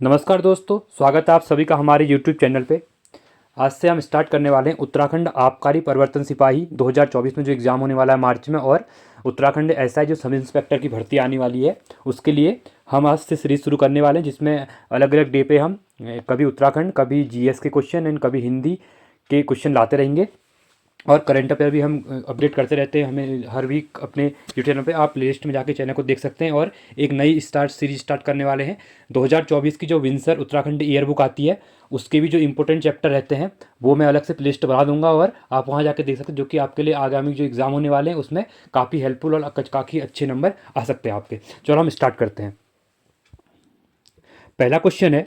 नमस्कार दोस्तों, स्वागत है आप सभी का हमारे यूट्यूब चैनल पे। आज से हम स्टार्ट करने वाले हैं उत्तराखंड आबकारी परिवर्तन सिपाही 2024 में जो एग्ज़ाम होने वाला है मार्च में, और उत्तराखंड एसआई जो सब इंस्पेक्टर की भर्ती आने वाली है उसके लिए हम आज से सीरीज शुरू करने वाले हैं, जिसमें अलग अलग डे पे हम कभी उत्तराखंड, कभी जीएस के क्वेश्चन एंड कभी हिंदी के क्वेश्चन लाते रहेंगे। और करंट अफेयर भी हम अपडेट करते रहते हैं, हमें हर वीक अपने यूट्यूब चैनल पे आप प्लेलिस्ट में जाके चैनल को देख सकते हैं। और एक नई सीरीज स्टार्ट करने वाले हैं 2024 की, जो विंसर उत्तराखंड ईयर बुक आती है उसके भी जो इंपॉर्टेंट चैप्टर रहते हैं वो मैं अलग से प्लेलिस्ट बना दूंगा, और आप वहाँ जाके देख सकते हैं, जो कि आपके लिए आगामी जो एग्ज़ाम होने वाले हैं उसमें काफ़ी हेल्पफुल और काफ़ी अच्छे नंबर आ सकते हैं आपके। चलो हम स्टार्ट करते हैं। पहला क्वेश्चन है,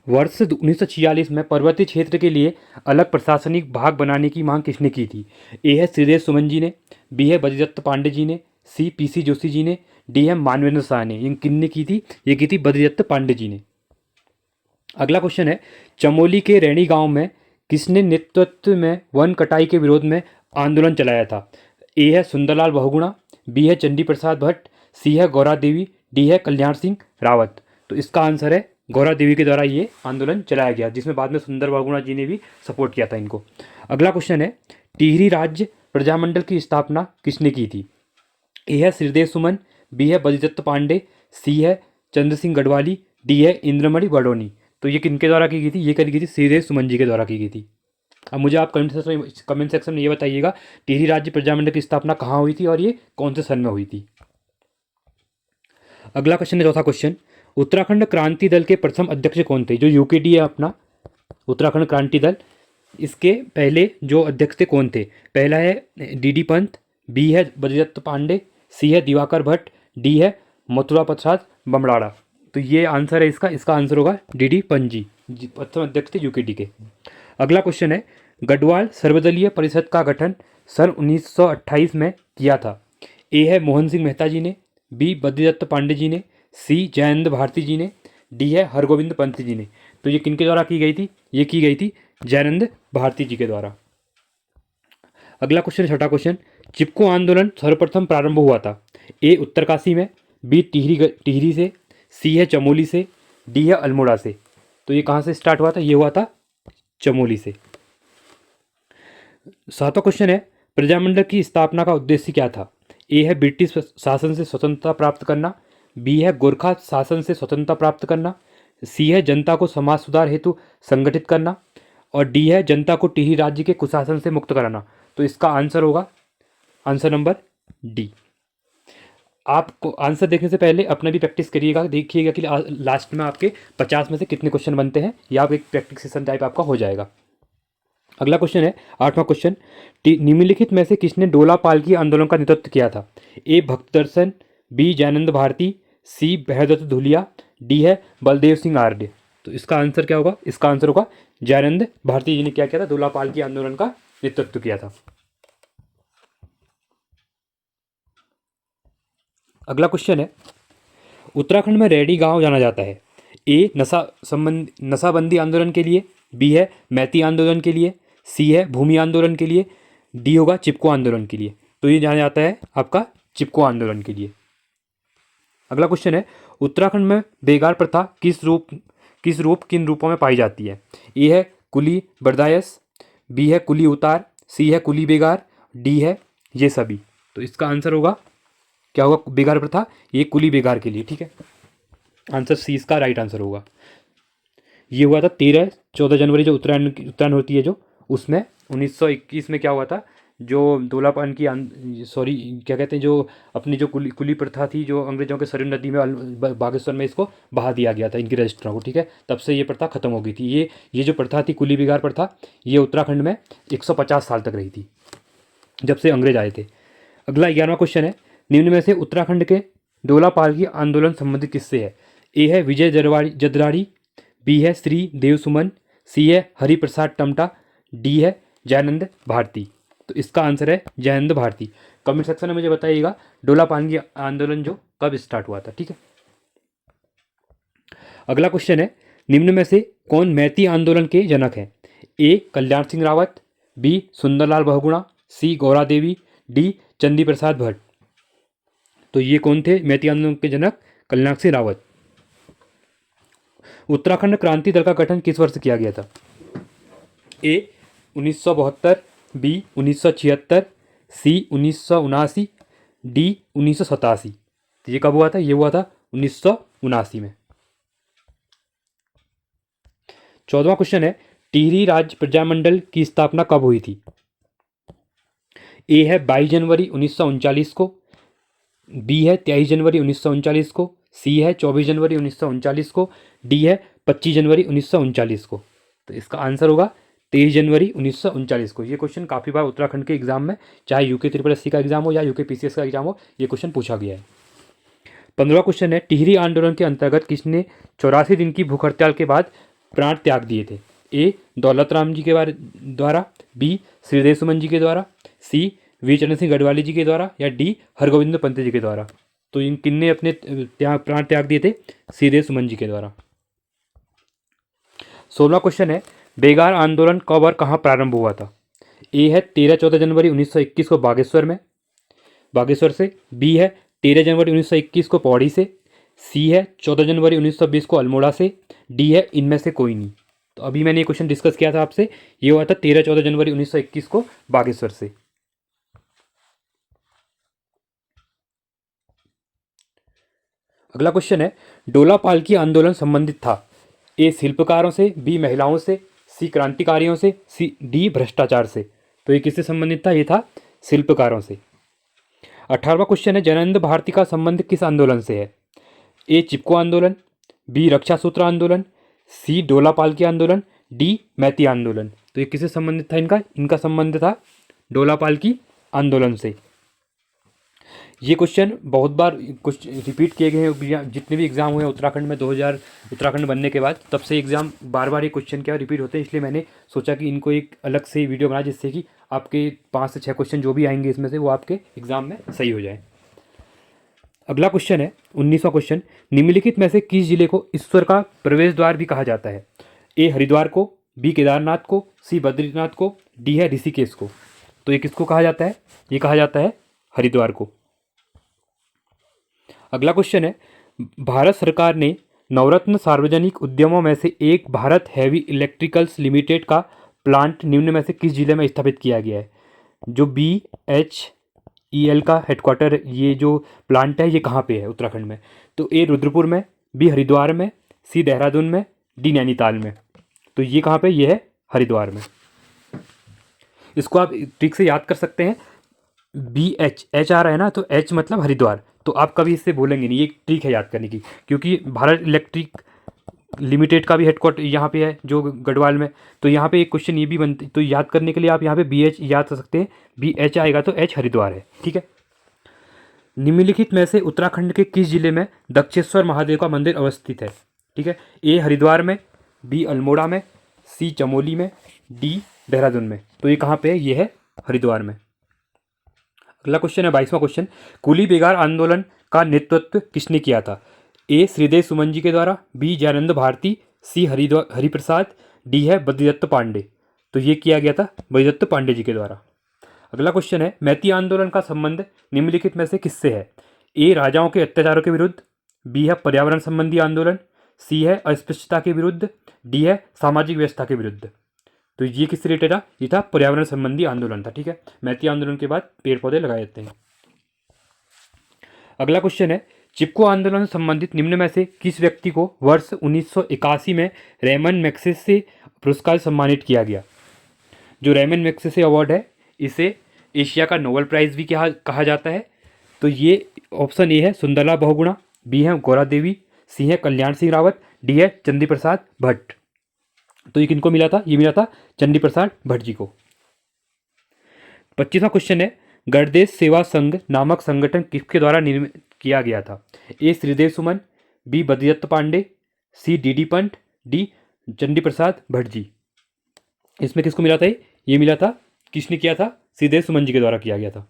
वर्ष 1946 में पर्वतीय क्षेत्र के लिए अलग प्रशासनिक भाग बनाने की मांग किसने की थी? ए है श्रीदेव सुमन जी ने, बी है बद्रीदत्त पांडे जी ने, सी पीसी जोशी जी ने, डी है मानवेंद्र शाह ने। ये किन ने की थी? ये की थी बद्रीदत्त पांडे जी ने। अगला क्वेश्चन है, चमोली के रैणी गांव में किसने नेतृत्व में वन कटाई के विरोध में आंदोलन चलाया था? ए है सुंदरलाल बहुगुणा, बी है चंडी प्रसाद भट्ट, सी है गौरा देवी, डी है कल्याण सिंह रावत। तो इसका आंसर है गौरा देवी के द्वारा ये आंदोलन चलाया गया, जिसमें बाद में सुंदर बहुगुणा जी ने भी सपोर्ट किया था इनको। अगला क्वेश्चन है, टिहरी राज्य प्रजामंडल की स्थापना किसने की थी? ए है श्रीदेव सुमन, बी है बद्रीदत्त पांडे, सी है चंद्र सिंह गढ़वाली, डी है इंद्रमणि बडोनी। तो ये किनके द्वारा की गई थी? ये करी गई थी श्रीदेव सुमन जी के द्वारा की गई थी। अब मुझे आप कमेंट सेक्शन में ये बताइएगा, टिहरी राज्य प्रजामंडल की स्थापना कहाँ हुई थी और ये कौन से सन में हुई थी। अगला क्वेश्चन है, चौथा क्वेश्चन, उत्तराखंड क्रांति दल के प्रथम अध्यक्ष कौन थे? जो यूकेडी है अपना उत्तराखंड क्रांति दल, इसके पहले जो अध्यक्ष थे कौन थे? पहला है डीडी पंत, बी है बद्रीदत्त पांडे, सी है दिवाकर भट्ट, डी है मथुरा प्रसाद बमड़ाड़ा। तो ये आंसर है इसका आंसर होगा डीडी पंत जी, प्रथम अध्यक्ष थे यूकेडी के। अगला क्वेश्चन है, गढ़वाल सर्वदलीय परिषद का गठन सन 1928 में किया था। ए है मोहन सिंह मेहता जी ने, बी बद्रीदत्त पांडे जी ने, सी जयंत भारती जी ने, डी है हरगोविंद पंत जी ने। तो ये किनके द्वारा की गई थी? ये की गई थी जयनंद भारती जी के द्वारा। अगला क्वेश्चन, छठा क्वेश्चन, चिपको आंदोलन सर्वप्रथम प्रारंभ हुआ था। ए उत्तरकाशी में, बी टिहरी से, सी है चमोली से, डी है अल्मोड़ा से। तो ये कहाँ से स्टार्ट हुआ था? ये हुआ था चमोली से। सातवां क्वेश्चन है, प्रजामंडल की स्थापना का उद्देश्य क्या था? ए है ब्रिटिश शासन से स्वतंत्रता प्राप्त करना, बी है गोरखा शासन से स्वतंत्रता प्राप्त करना, सी है जनता को समाज सुधार हेतु संगठित करना, और डी है जनता को टिहरी राज्य के कुशासन से मुक्त कराना। तो इसका आंसर होगा आंसर नंबर डी। आपको आंसर देखने से पहले अपना भी प्रैक्टिस करिएगा, देखिएगा कि लास्ट में आपके 50 में से कितने क्वेश्चन बनते हैं, या आप एक प्रैक्टिस सेशन टाइप आपका हो जाएगा। अगला क्वेश्चन है, आठवां क्वेश्चन, निम्नलिखित में से किसने डोला पालकी आंदोलन का नेतृत्व किया था? ए भक्त दर्शन, बी जयानंद भारती, सी भैरदत्त धुलिया, डी है बलदेव सिंह आर्य। तो इसका आंसर क्या होगा? इसका आंसर होगा जयानंद भारती जी ने क्या किया था? डोला पालकी आंदोलन का नेतृत्व किया था। अगला क्वेश्चन है, उत्तराखंड में रैणी गांव जाना जाता है। ए नशाबंदी आंदोलन के लिए, बी है मैती आंदोलन के लिए, सी है भूमि आंदोलन के लिए, डी होगा चिपको आंदोलन के लिए। तो ये जाना जाता है आपका चिपको आंदोलन के लिए। अगला क्वेश्चन है, उत्तराखंड में बेगार प्रथा किन रूपों में पाई जाती है? ए है कुली बर्दायस, बी है कुली उतार, सी है कुली बेगार, डी है ये सभी। तो इसका आंसर होगा क्या होगा? बेगार प्रथा ये कुली बेगार के लिए, ठीक है। आंसर सी इसका राइट आंसर होगा। ये हुआ था 13-14 जनवरी, जो उत्तरायण होती है जो, उसमें 1921 में क्या हुआ था? जो दोलापान की सॉरी क्या कहते हैं, जो अपनी जो कुली प्रथा थी, जो अंग्रेजों के सरयू नदी में बागेश्वर में इसको बहा दिया गया था इनकी रजिस्ट्रार को, ठीक है। तब से ये प्रथा खत्म हो गई थी। ये जो प्रथा थी कुली बेगार प्रथा, ये उत्तराखंड में 150 साल तक रही थी जब से अंग्रेज आए थे। अगला 11वां क्वेश्चन है, निम्न में से उत्तराखंड के डोला पालकी आंदोलन संबंधित किससे है? ए है विजय जदराड़ी, बी है श्री देव सुमन, सी है हरिप्रसाद टमटा, डी है जयानंद भारती। तो इसका आंसर है जयानंद भारती। कमेंट सेक्शन में मुझे बताइएगा डोला पालकी आंदोलन जो कब स्टार्ट हुआ था, ठीक है। अगला क्वेश्चन है, निम्न में से कौन मैती आंदोलन के जनक हैं? ए कल्याण सिंह रावत, बी सुंदरलाल बहुगुणा, सी गौरा देवी, डी चंदी प्रसाद भट्ट। तो ये कौन थे मैती आंदोलन के जनक? कल्याण सिंह रावत। उत्तराखंड क्रांति दल का गठन किस वर्ष किया गया था? ए 1972, बी 1976, सी 1979, डी 1987। तो ये कब हुआ था? ये हुआ था 1979 में। 14वां क्वेश्चन है, टिहरी राज्य प्रजामंडल की स्थापना कब हुई थी? ए है 22 जनवरी 1939 को, बी है 23 जनवरी 1939 को, सी है 24 जनवरी 1939 को, डी है 25 जनवरी 1939 को। तो इसका आंसर होगा 23 जनवरी 1939 को। ये क्वेश्चन काफ़ी बार उत्तराखंड के एग्जाम में, चाहे यूके SSC का एग्जाम हो या यूके PCS का एग्जाम हो, ये क्वेश्चन पूछा गया है। 15वां क्वेश्चन है, टिहरी आंदोलन के अंतर्गत किसने 84 दिन की भूख हड़ताल के बाद प्राण त्याग दिए थे? ए दौलत राम जी के द्वारा, बी श्रीदेव सुमन जी के द्वारा, सी वीर चंद्र सिंह गढ़वाली जी के द्वारा, या डी हरगोविंद पंत जी के द्वारा। तो इन किन्ने अपने प्राण त्याग दिए थे? श्रीदेव सुमन जी के द्वारा। 16वां क्वेश्चन है, बेगार आंदोलन कब और कहाँ प्रारंभ हुआ था? ए है 13-14 जनवरी 1921 को बागेश्वर से, बी है 13 जनवरी 1921 को पौड़ी से, सी है 14 जनवरी 1920 को अल्मोड़ा से, डी है इनमें से कोई नहीं। तो अभी मैंने ये क्वेश्चन डिस्कस किया था आपसे, ये हुआ था 13-14 जनवरी 1921 को बागेश्वर से। अगला क्वेश्चन है, डोला पालकी आंदोलन संबंधित था? ए शिल्पकारों से, बी महिलाओं से, सी क्रांतिकारियों से, सी डी भ्रष्टाचार से। तो ये किससे संबंधित था? ये था शिल्पकारों से। 18वां क्वेश्चन है, जयानंद भारती का संबंध किस आंदोलन से है? ए चिपको आंदोलन, बी रक्षा सूत्र आंदोलन, सी डोला पालकी आंदोलन, डी मैती आंदोलन। तो ये किससे संबंधित था? इनका संबंध था डोला पालकी आंदोलन से। ये क्वेश्चन बहुत बार कुछ रिपीट किए गए हैं, जितने भी एग्जाम हुए उत्तराखंड में 2000 उत्तराखंड बनने के बाद, तब से एग्जाम बार बार ये क्वेश्चन क्या रिपीट होते हैं, इसलिए मैंने सोचा कि इनको एक अलग से वीडियो बना, जिससे कि आपके 5 से 6 क्वेश्चन जो भी आएंगे इसमें से, वो आपके एग्जाम में सही हो जाए। अगला क्वेश्चन है 19वां क्वेश्चन, निम्नलिखित में से किस जिले को ईश्वर का प्रवेश द्वार भी कहा जाता है? ए हरिद्वार को, बी केदारनाथ को, सी बद्रीनाथ को, डी है ऋषिकेश को। तो ये किसको कहा जाता है? ये कहा जाता है हरिद्वार को। अगला क्वेश्चन है, भारत सरकार ने नवरत्न सार्वजनिक उद्यमों में से एक भारत हैवी इलेक्ट्रिकल्स लिमिटेड का प्लांट निम्न में से किस जिले में स्थापित किया गया है? जो BHEL का हेडक्वार्टर, ये जो प्लांट है, ये कहाँ पे है उत्तराखंड में? तो ए रुद्रपुर में, बी हरिद्वार में, सी देहरादून में, डी नैनीताल में। तो ये कहाँ पे? ये है हरिद्वार में। इसको आप ट्रिक से याद कर सकते हैं, BH आ रहा है ना, तो H मतलब हरिद्वार, तो आप कभी इससे बोलेंगे नहीं, ये एक ट्रिक है याद करने की, क्योंकि भारत इलेक्ट्रिक लिमिटेड का भी हेडक्वार्टर यहाँ पे है जो गढ़वाल में। तो यहाँ पे एक क्वेश्चन ये भी बनते, तो याद करने के लिए आप यहाँ पे BH याद कर सकते हैं, BH आएगा तो H हरिद्वार है। ठीक है। निम्नलिखित में से उत्तराखंड के किस जिले में दक्षेश्वर महादेव का मंदिर अवस्थित है? ठीक है, ए हरिद्वार में, बी अल्मोड़ा में, सी चमोली में, डी देहरादून में। तो ये कहाँ पे है? ये है हरिद्वार में। अगला क्वेश्चन है 22वां क्वेश्चन, कुली बेगार आंदोलन का नेतृत्व किसने किया था? ए श्रीदेव सुमन जी के द्वारा, बी जयानंद भारती, सी हरिप्रसाद, डी है बद्रीदत्त पांडे। तो ये किया गया था बद्रीदत्त पांडे जी के द्वारा। अगला क्वेश्चन है, मैती आंदोलन का संबंध निम्नलिखित में से किससे है? ए राजाओं के अत्याचारों के विरुद्ध, बी है पर्यावरण संबंधी आंदोलन, सी है अस्पृश्यता के विरुद्ध, डी है सामाजिक व्यवस्था के विरुद्ध। तो ये किससे रिलेटेड था? ये था पर्यावरण संबंधी आंदोलन था। ठीक है, मैती आंदोलन के बाद पेड़ पौधे लगाए जाते हैं। अगला क्वेश्चन है, चिपको आंदोलन से संबंधित निम्न में से किस व्यक्ति को वर्ष 1981 में रेमन मैग्सेसे पुरस्कार सम्मानित किया गया? जो रेमन मैग्सेसे अवार्ड है, इसे एशिया का नोबेल प्राइज भी कहा जाता है। तो ये ऑप्शन ए है सुंदरलाल बहुगुणा, बी है गौरा देवी, सी है कल्याण सिंह रावत, डी है चंडी प्रसाद भट्ट। तो ये किनको मिला था? ये मिला था चंडी प्रसाद भट्ट जी को। 25वां क्वेश्चन है, गणदेश सेवा संघ नामक संगठन किसके द्वारा निर्मित किया गया था? A Shridev Suman, B Badridatt Pandey, C D Pant, D Chandi Prasad Bhatt ji. इसमें किसको मिला था? ये मिला था, किसने किया था? श्रीदेव सुमन जी के द्वारा किया गया था।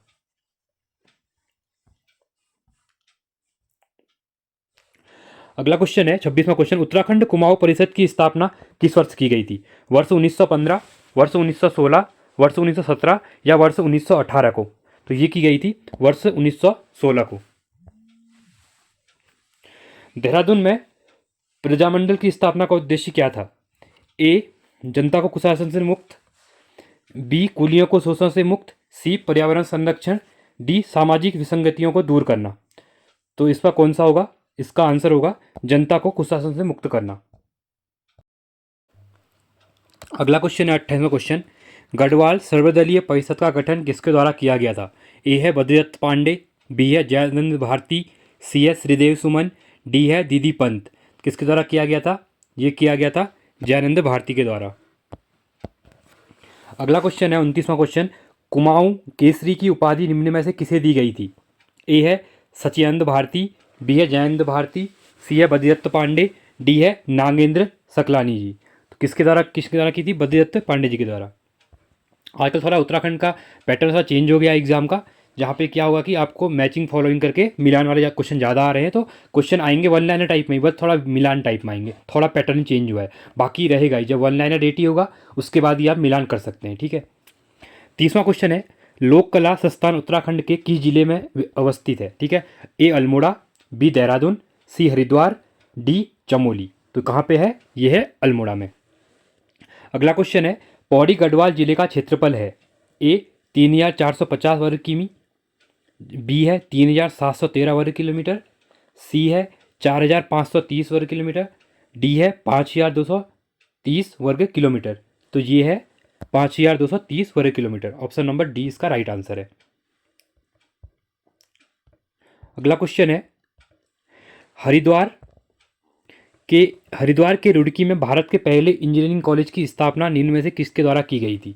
अगला क्वेश्चन है 26वां क्वेश्चन, उत्तराखंड कुमाऊं परिषद की स्थापना किस वर्ष की गई थी? वर्ष 1915, वर्ष 1916, वर्ष 1917 या वर्ष 1918 को? तो ये की गई थी वर्ष 1916 को। देहरादून में प्रजामंडल की स्थापना का उद्देश्य क्या था? ए, जनता को कुशासन से मुक्त, बी, कुलियों को शोषण से मुक्त, सी, पर्यावरण संरक्षण, डी, सामाजिक विसंगतियों को दूर करना। तो इसका कौन सा होगा? इसका आंसर होगा जनता को कुशासन से मुक्त करना। अगला क्वेश्चन है 28वां क्वेश्चन, गढ़वाल सर्वदलीय परिषद का गठन किसके द्वारा किया गया था? ए है बद्रीदत्त पांडे, बी है जयानंद भारती, सी है श्रीदेव सुमन, डी है दीदी पंत। किसके द्वारा किया गया था? ये किया गया था जयानंद भारती के द्वारा। अगला क्वेश्चन है 29वां क्वेश्चन, कुमाऊं केसरी की उपाधि निम्न में से किसे दी गई थी? ए है सचिदानंद भारती, बी है जयानंद भारती, सी है बद्रीदत्त पांडे, डी है नागेंद्र सकलानी जी। तो किसके द्वारा की थी? बद्रीदत्त पांडे जी के द्वारा। आजकल थोड़ा उत्तराखंड का पैटर्न थोड़ा चेंज हो गया एग्जाम का, जहाँ पे क्या होगा कि आपको मैचिंग फॉलोइंग करके मिलान वाले क्वेश्चन ज़्यादा आ रहे हैं, तो क्वेश्चन आएंगे वन लाइनर टाइप में ही, बस थोड़ा मिलान टाइप में आएंगे, थोड़ा पैटर्न चेंज हुआ है, बाकी रहेगा ही। जब वन लाइनर डेट ही होगा उसके बाद ही आप मिलान कर सकते हैं, ठीक है। 30वां क्वेश्चन है, लोक कला संस्थान उत्तराखंड के किस जिले में अवस्थित है? ठीक है, ए अल्मोड़ा, बी देहरादून, सी हरिद्वार, डी चमोली। तो कहाँ पे है? ये है अल्मोड़ा में। अगला क्वेश्चन है, पौड़ी गढ़वाल जिले का क्षेत्रफल है? ए 3450 वर्ग किमी, बी है 3713 वर्ग किलोमीटर, सी है 4530 वर्ग किलोमीटर, डी है 5230 वर्ग किलोमीटर। तो ये है 5230 वर्ग किलोमीटर। ऑप्शन नंबर डी इसका राइट आंसर है। अगला क्वेश्चन है, हरिद्वार के रुड़की में भारत के पहले इंजीनियरिंग कॉलेज की स्थापना निम्न में से किसके द्वारा की गई थी?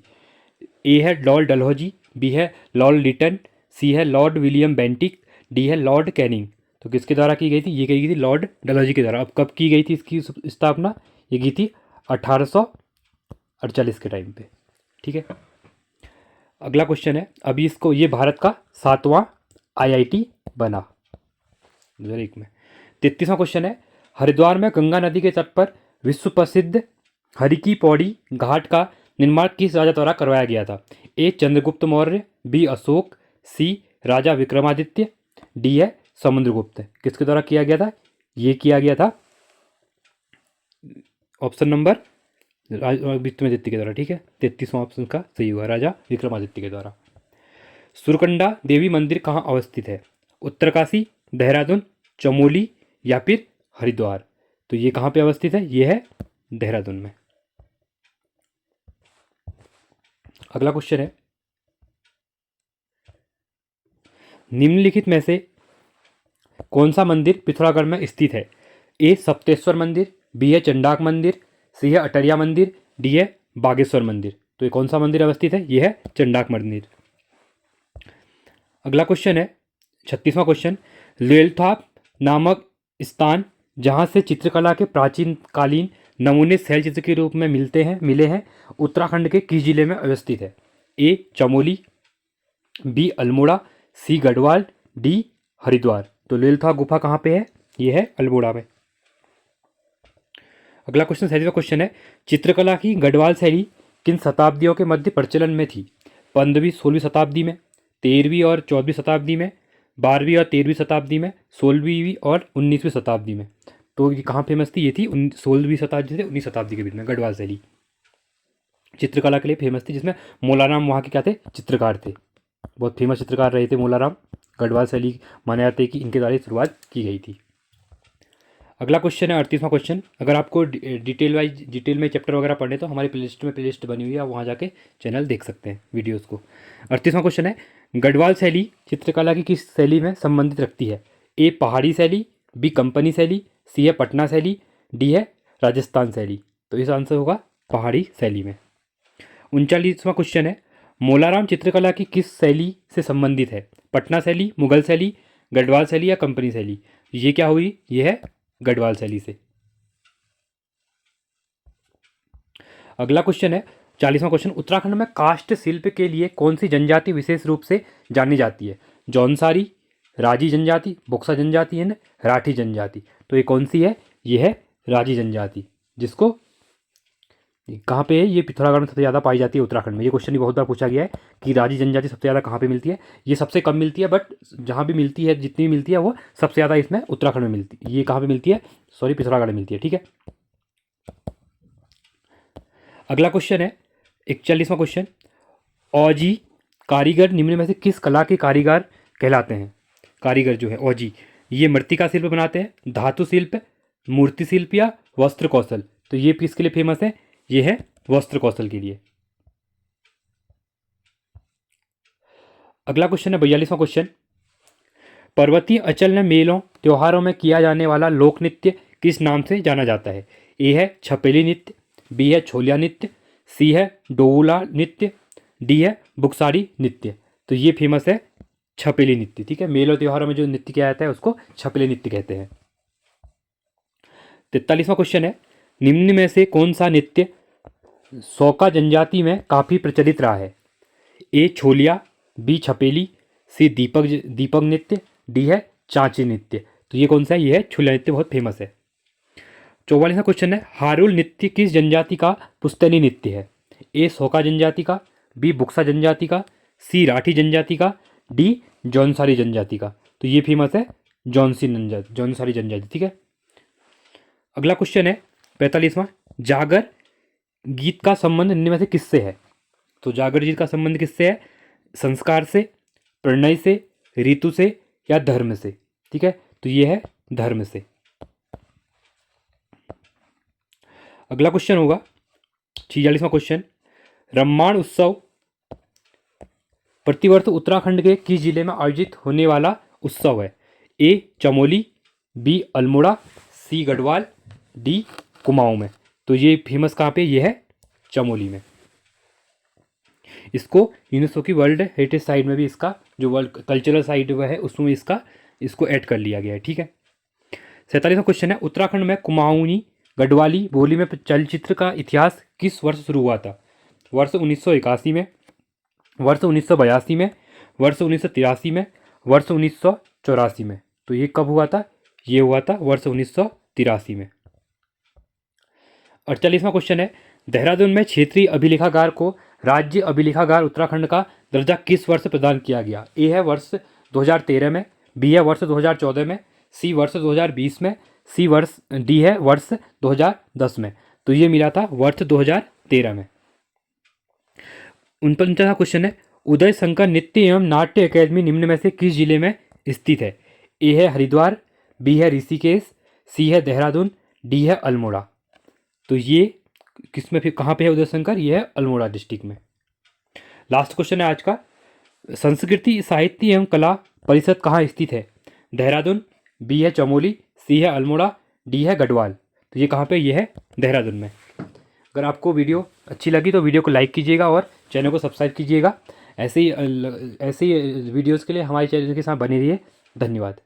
ए है लॉर्ड डलहौजी, बी है लॉर्ड लिटन, सी है लॉर्ड विलियम बेंटिक, डी है लॉर्ड कैनिंग। तो किसके द्वारा की गई थी? ये की गई थी लॉर्ड डलहौजी के द्वारा। अब कब की गई थी इसकी स्थापना? ये की थी 1848 के टाइम पे, ठीक है। अगला क्वेश्चन है, अभी इसको, ये भारत का 7वां IIT बना 2001 में। 33वां क्वेश्चन है, हरिद्वार में गंगा नदी के तट पर विश्व प्रसिद्ध हरि की पौड़ी घाट का निर्माण किस राजा द्वारा करवाया गया था? ए चंद्रगुप्त मौर्य, बी अशोक, सी राजा विक्रमादित्य, डी है समुद्रगुप्त। किसके द्वारा किया गया था? ये किया गया था ऑप्शन नंबर विक्रमादित्य के द्वारा, ठीक है। 33वां ऑप्शन का सही हुआ, राजा विक्रमादित्य के द्वारा। सुरकंडा देवी मंदिर कहाँ अवस्थित है? उत्तरकाशी, देहरादून, चमोली या फिर हरिद्वार। तो ये कहाँ पे अवस्थित है? ये है देहरादून में। अगला क्वेश्चन है, निम्नलिखित में से कौन सा मंदिर पिथौरागढ़ में स्थित है? ए सप्तेश्वर मंदिर, बी है चंडाक मंदिर, सी है अटरिया मंदिर, डी है बागेश्वर मंदिर। तो ये कौन सा मंदिर अवस्थित है? ये है चंडाक मंदिर। अगला क्वेश्चन है 36वां क्वेश्चन, लेलथाप नामक स्थान जहाँ से चित्रकला के प्राचीन कालीन नमूने शैल चित्र के रूप में मिले हैं, उत्तराखंड के किस जिले में अवस्थित है? ए चमोली, बी अल्मोड़ा, सी गढ़वाल, डी हरिद्वार। तो लेलथा गुफा कहाँ पे है? ये है अल्मोड़ा में। अगला क्वेश्चन 37वां क्वेश्चन है, चित्रकला की गढ़वाल शैली किन शताब्दियों के मध्य प्रचलन में थी? 15वीं 16वीं शताब्दी में, 13वीं और 14वीं शताब्दी में, 12वीं और 13वीं शताब्दी में, 16वीं और 19वीं शताब्दी में। तो ये कहाँ फेमस थी? ये थी 16वीं शताब्दी से 19वीं शताब्दी के बीच में गढ़वाल शैली चित्रकला के लिए फेमस थी, जिसमें मोलाराम वहाँ के क्या थे? चित्रकार थे, बहुत फेमस चित्रकार रहे थे मोलाराम। गढ़वाल शैली माना जाता है कि इनके द्वारा शुरुआत की गई थी। अगला क्वेश्चन है 38वां क्वेश्चन, अगर आपको डिटेल में चैप्टर वगैरह पढ़ने तो हमारी प्लेलिस्ट बनी हुई है, आप वहाँ जाके चैनल देख सकते हैं वीडियोज़ को। 38वां क्वेश्चन है, गढ़वाल शैली चित्रकला की किस शैली में संबंधित रखती है? ए पहाड़ी शैली, बी कंपनी शैली, सी है पटना शैली, डी है राजस्थान शैली। तो इस आंसर होगा पहाड़ी शैली में। 39वां क्वेश्चन है, मोलाराम चित्रकला की किस शैली से संबंधित है? पटना शैली, मुगल शैली, गढ़वाल शैली या कंपनी शैली। ये क्या हुई? ये है गढ़वाल शैली से। अगला क्वेश्चन है 40वां क्वेश्चन, उत्तराखंड में काष्ठ शिल्प के लिए कौन सी जनजाति विशेष रूप से जानी जाती है? जौनसारी, राजी जनजाति, बोक्सा जनजाति है, राठी जनजाति। तो ये कौन सी है? ये है राजी जनजाति, जिसको कहाँ पे है ये? पिथौरागढ़ में सबसे ज़्यादा पाई जाती है उत्तराखंड में। ये क्वेश्चन भी बहुत बार पूछा गया है कि राजी जनजाति सबसे ज़्यादा कहाँ पे मिलती है। ये सबसे कम मिलती है, बट जहाँ भी मिलती है, जितनी भी मिलती है, वो सबसे ज़्यादा इसमें उत्तराखंड में मिलती है। ये कहाँ पे मिलती है? सॉरी, पिथौरागढ़ में मिलती है। ठीक है, अगला क्वेश्चन है 41वां क्वेश्चन। औजी कारीगर निम्न में से किस कला के कारीगर कहलाते हैं? कारीगर जो है औजी, ये मृत्तिका शिल्प बनाते हैं, धातु शिल्प, मूर्ति शिल्प या वस्त्र कौशल? तो ये किसके लिए फेमस है? ये है वस्त्र कौशल के लिए। अगला क्वेश्चन है 42वां क्वेश्चन। पर्वतीय अंचल में मेलों त्योहारों में किया जाने वाला लोक नृत्य किस नाम से जाना जाता है? ए है छपेली नृत्य, बी है छोलिया नृत्य, सी है डोला नृत्य, डी है बुकसारी नृत्य? तो ये फेमस है छपेली नृत्य। ठीक है, मेलों त्योहारों में जो नृत्य किया जाता है उसको छपेली नृत्य कहते हैं। 43वां क्वेश्चन है, निम्न में से कौन सा नृत्य सौका जनजाति में काफ़ी प्रचलित रहा है? ए छोलिया, बी छपेली, सी दीपक नृत्य, डी है चांची नृत्य? तो ये कौन सा है? ये है छोलिया नृत्य, बहुत फेमस है। 44वां क्वेश्चन है, हारुल नृत्य किस जनजाति का पुश्तैनी नृत्य है? ए सौका जनजाति का, बी बुक्सा जनजाति का, सी राठी जनजाति का, डी जौनसारी जनजाति का? तो ये फेमस है जौनसारी जनजाति। ठीक है, अगला क्वेश्चन है 45वां। जागर गीत का संबंध निम्न में से किससे है? तो जागर गीत का संबंध किससे है? संस्कार से, प्रणय से, ऋतु से या धर्म से? ठीक है, तो ये है धर्म से। अगला क्वेश्चन होगा 46वां क्वेश्चन। रम्माण उत्सव प्रतिवर्ष उत्तराखंड के किस जिले में आयोजित होने वाला उत्सव है? ए चमोली, बी अल्मोड़ा, सी गढ़वाल, डी कुमाऊं में? तो ये फेमस कहाँ पे? ये है चमोली में। इसको यूनेस्को की वर्ल्ड हेरिटेज साइट में भी इसका जो वर्ल्ड कल्चरल साइट वह है उसमें इसको ऐड कर लिया गया है। ठीक है, 47वां क्वेश्चन है, उत्तराखंड में कुमाऊनी गढ़वाली बोली में चलचित्र का इतिहास किस वर्ष शुरू हुआ था? वर्ष 1981 में, वर्ष 1982 में, वर्ष 1983 में, वर्ष 1984 में? तो ये कब हुआ था? ये हुआ था वर्ष 1983 में। 48वां क्वेश्चन है, देहरादून में क्षेत्रीय अभिलेखागार को राज्य अभिलेखागार उत्तराखंड का दर्जा किस वर्ष प्रदान किया गया? ए है वर्ष 2013 में, बी है वर्ष 2014 में, सी वर्ष 2020 में, डी है वर्ष 2010 में? तो ये मिला था वर्ष 2013 में। 49वां क्वेश्चन है, उदय शंकर नृत्य एवं नाट्य अकादमी निम्न में से किस जिले में स्थित है? ए है हरिद्वार, बी है ऋषिकेश, सी है देहरादून, डी है अल्मोड़ा? तो ये किस में फिर कहाँ पे है उदय शंकर? ये है अल्मोड़ा डिस्ट्रिक्ट में। लास्ट क्वेश्चन है आज का, संस्कृति साहित्य एवं कला परिषद कहाँ स्थित है? देहरादून, बी है चमोली, सी है अल्मोड़ा, डी है गढ़वाल? तो ये कहाँ पे? ये है देहरादून में। अगर आपको वीडियो अच्छी लगी तो वीडियो को लाइक कीजिएगा और चैनल को सब्सक्राइब कीजिएगा। ऐसे ही वीडियोज़ के लिए हमारे चैनल के साथ बने रहिए। धन्यवाद।